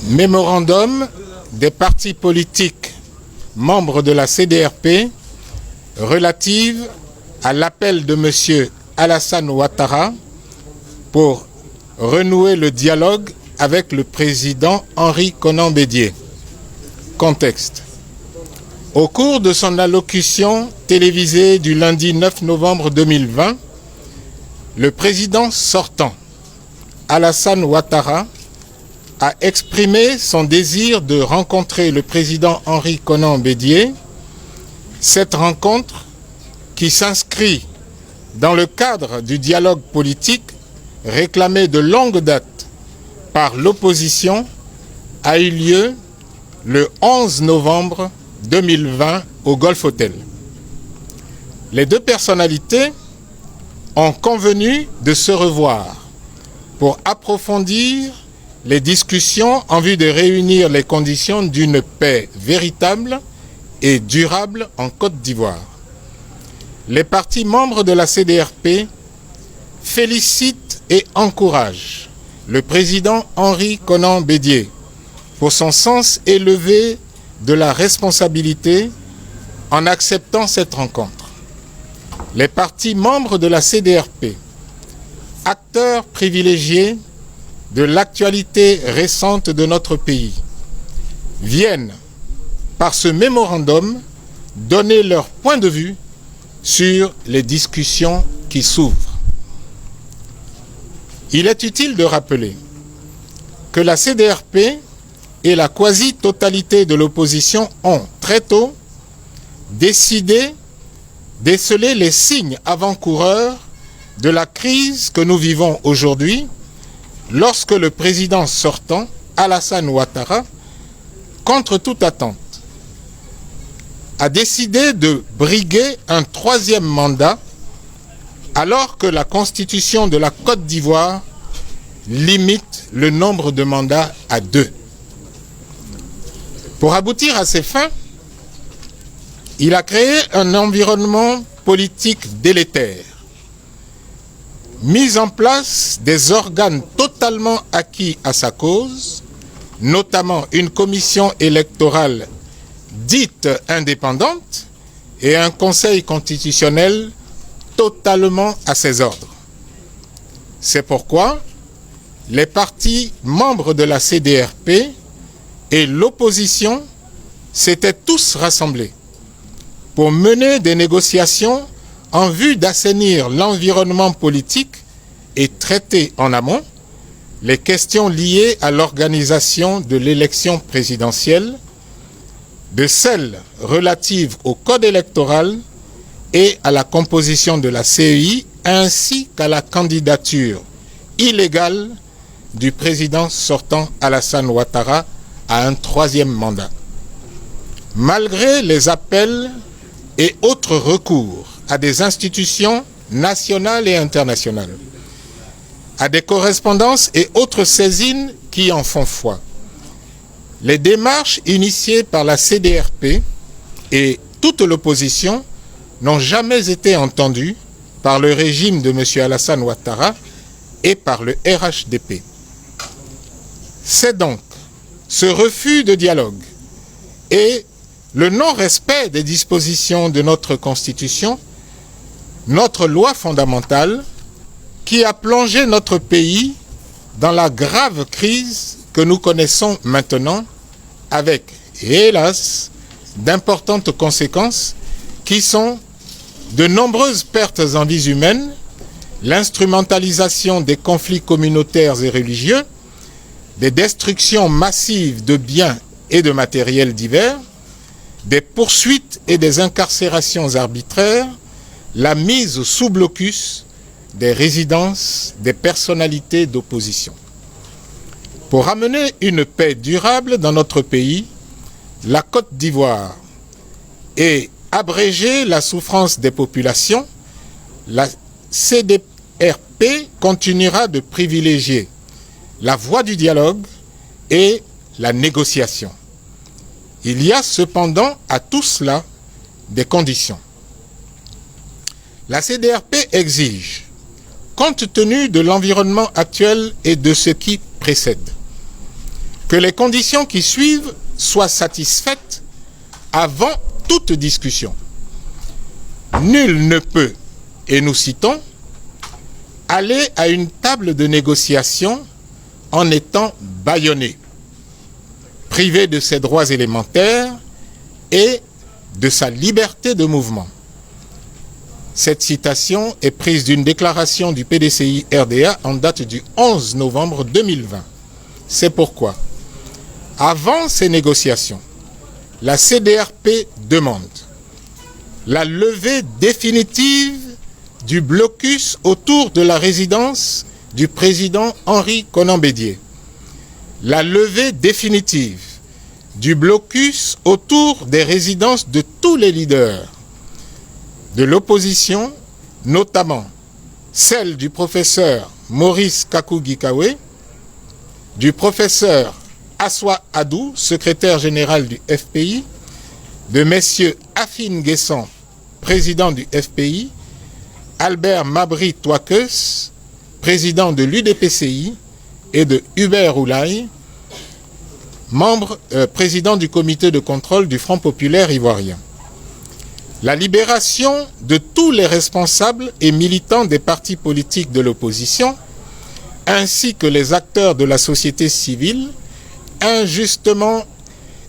Mémorandum des partis politiques membres de la CDRP relative à l'appel de M. Alassane Ouattara pour renouer le dialogue avec le président Henri Konan Bédié. Contexte. Au cours de son allocution télévisée du lundi 9 novembre 2020, le président sortant, Alassane Ouattara, a exprimé son désir de rencontrer le président Henri Konan Bédié. Cette rencontre, qui s'inscrit dans le cadre du dialogue politique réclamé de longue date par l'opposition, a eu lieu le 11 novembre 2020 au Golf Hotel. Les deux personnalités ont convenu de se revoir pour approfondir les discussions en vue de réunir les conditions d'une paix véritable et durable en Côte d'Ivoire. Les partis membres de la CDRP félicitent et encouragent le président Henri Konan Bédié pour son sens élevé de la responsabilité en acceptant cette rencontre. Les partis membres de la CDRP, acteurs privilégiés de l'actualité récente de notre pays, viennent, par ce mémorandum, donner leur point de vue sur les discussions qui s'ouvrent. Il est utile de rappeler que la CDRP et la quasi-totalité de l'opposition ont, très tôt, décidé déceler les signes avant-coureurs de la crise que nous vivons aujourd'hui, lorsque le président sortant, Alassane Ouattara, contre toute attente, a décidé de briguer un troisième mandat alors que la Constitution de la Côte d'Ivoire limite le nombre de mandats à 2. Pour aboutir à ces fins, il a créé un environnement politique délétère, mis en place des organes totalement acquis à sa cause, notamment une commission électorale dite indépendante et un conseil constitutionnel totalement à ses ordres. C'est pourquoi les partis membres de la CDRP et l'opposition s'étaient tous rassemblés pour mener des négociations en vue d'assainir l'environnement politique et traiter en amont les questions liées à l'organisation de l'élection présidentielle, de celles relatives au code électoral et à la composition de la CEI, ainsi qu'à la candidature illégale du président sortant Alassane Ouattara à un troisième mandat. Malgré les appels et autres recours à des institutions nationales et internationales, à des correspondances et autres saisines qui en font foi, les démarches initiées par la CDRP et toute l'opposition n'ont jamais été entendues par le régime de M. Alassane Ouattara et par le RHDP. C'est donc ce refus de dialogue et le non-respect des dispositions de notre Constitution, notre loi fondamentale, qui a plongé notre pays dans la grave crise que nous connaissons maintenant, avec, hélas, d'importantes conséquences qui sont de nombreuses pertes en vies humaines, l'instrumentalisation des conflits communautaires et religieux, des destructions massives de biens et de matériel divers, des poursuites et des incarcérations arbitraires, la mise sous blocus des résidences des personnalités d'opposition. Pour amener une paix durable dans notre pays, la Côte d'Ivoire, et abréger la souffrance des populations, la CDRP continuera de privilégier la voie du dialogue et la négociation. Il y a cependant à tout cela des conditions. La CDRP exige, compte tenu de l'environnement actuel et de ce qui précède, que les conditions qui suivent soient satisfaites avant toute discussion. Nul ne peut, et nous citons, aller à une table de négociation en étant bâillonné, privé de ses droits élémentaires et de sa liberté de mouvement. Cette citation est prise d'une déclaration du PDCI-RDA en date du 11 novembre 2020. C'est pourquoi, avant ces négociations, la CDRP demande la levée définitive du blocus autour de la résidence du président Henri Konan Bédié, la levée définitive du blocus autour des résidences de tous les leaders de l'opposition, notamment celle du professeur Maurice Kakou-Gikawe, du professeur Aswa Adou, secrétaire général du FPI, de messieurs Afin Guessan, président du FPI, Albert Mabri Touakeus, président de l'UDPCI, et de Hubert Oulaye, président du comité de contrôle du Front populaire ivoirien. La libération de tous les responsables et militants des partis politiques de l'opposition, ainsi que les acteurs de la société civile, injustement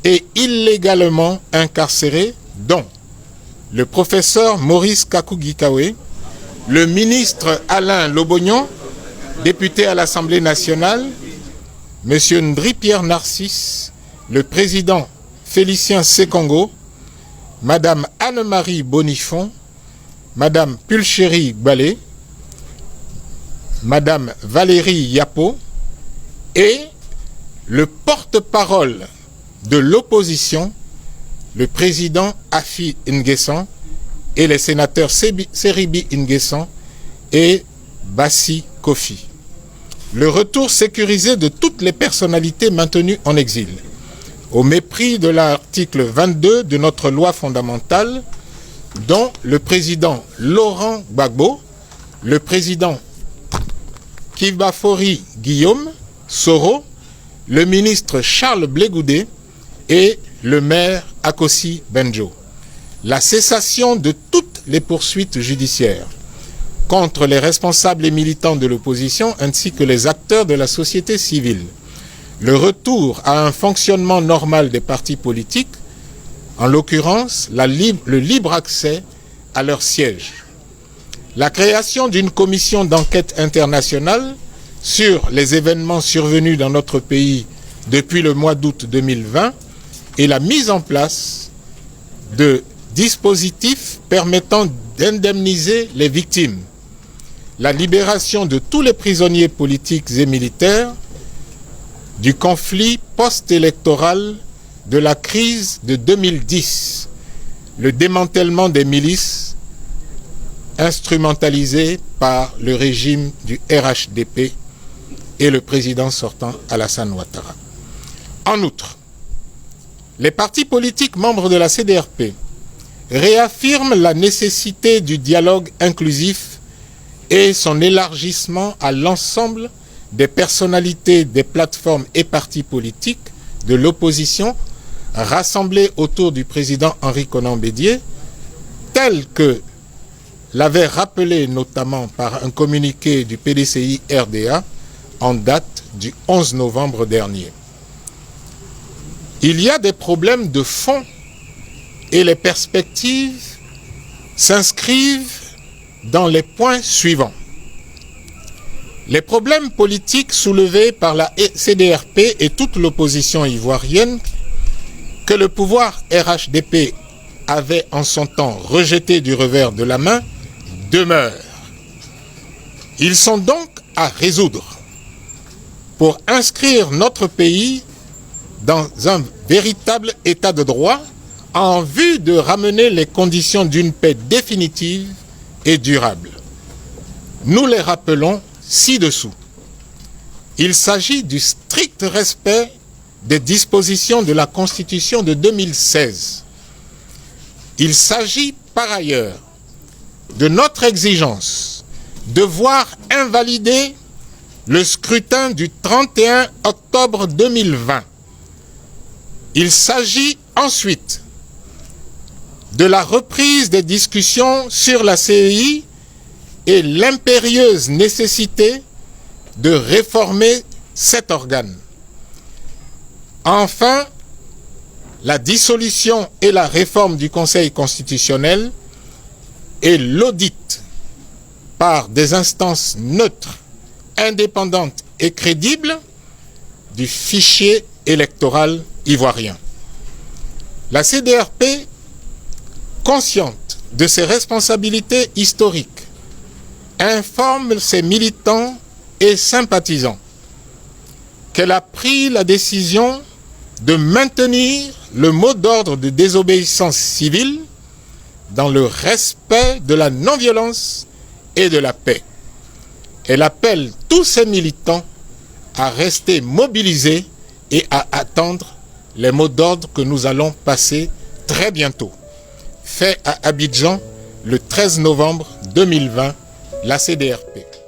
et illégalement incarcérés, dont le professeur Maurice Kakou-Gikawe, le ministre Alain Lobognon, député à l'Assemblée nationale, M. Ndri Pierre Narcisse, le président Félicien Sekongo, Madame Anne-Marie Bonifon, Madame Pulchéry Balé, Madame Valérie Yapo et le porte-parole de l'opposition, le président Afi Nguessan et les sénateurs Seribi Nguessan et Bassi Kofi. Le retour sécurisé de toutes les personnalités maintenues en exil, au mépris de l'article 22 de notre loi fondamentale, dont le président Laurent Gbagbo, le président Kibafori Guillaume Soro, le ministre Charles Blé-Goudé et le maire Akossi Benjo. La cessation de toutes les poursuites judiciaires contre les responsables et militants de l'opposition ainsi que les acteurs de la société civile. Le retour à un fonctionnement normal des partis politiques, en l'occurrence le libre accès à leur siège. La création d'une commission d'enquête internationale sur les événements survenus dans notre pays depuis le mois d'août 2020 et la mise en place de dispositifs permettant d'indemniser les victimes. La libération de tous les prisonniers politiques et militaires du conflit post-électoral de la crise de 2010, le démantèlement des milices instrumentalisées par le régime du RHDP et le président sortant Alassane Ouattara. En outre, les partis politiques membres de la CDRP réaffirment la nécessité du dialogue inclusif et son élargissement à l'ensemble des personnalités des plateformes et partis politiques de l'opposition rassemblés autour du président Henri Konan Bédié, tel que l'avait rappelé notamment par un communiqué du PDCI-RDA en date du 11 novembre dernier. Il y a des problèmes de fond et les perspectives s'inscrivent dans les points suivants. Les problèmes politiques soulevés par la CDRP et toute l'opposition ivoirienne que le pouvoir RHDP avait en son temps rejeté du revers de la main demeurent. Ils sont donc à résoudre pour inscrire notre pays dans un véritable état de droit en vue de ramener les conditions d'une paix définitive et durable. Nous les rappelons ci-dessous. Il s'agit du strict respect des dispositions de la Constitution de 2016. Il s'agit par ailleurs de notre exigence de voir invalider le scrutin du 31 octobre 2020. Il s'agit ensuite de la reprise des discussions sur la CEI et l'impérieuse nécessité de réformer cet organe. Enfin, la dissolution et la réforme du Conseil constitutionnel et l'audit par des instances neutres, indépendantes et crédibles du fichier électoral ivoirien. La CDRP, consciente de ses responsabilités historiques, informe ses militants et sympathisants qu'elle a pris la décision de maintenir le mot d'ordre de désobéissance civile dans le respect de la non-violence et de la paix. Elle appelle tous ses militants à rester mobilisés et à attendre les mots d'ordre que nous allons passer très bientôt. Fait à Abidjan le 13 novembre 2020, la CDRP.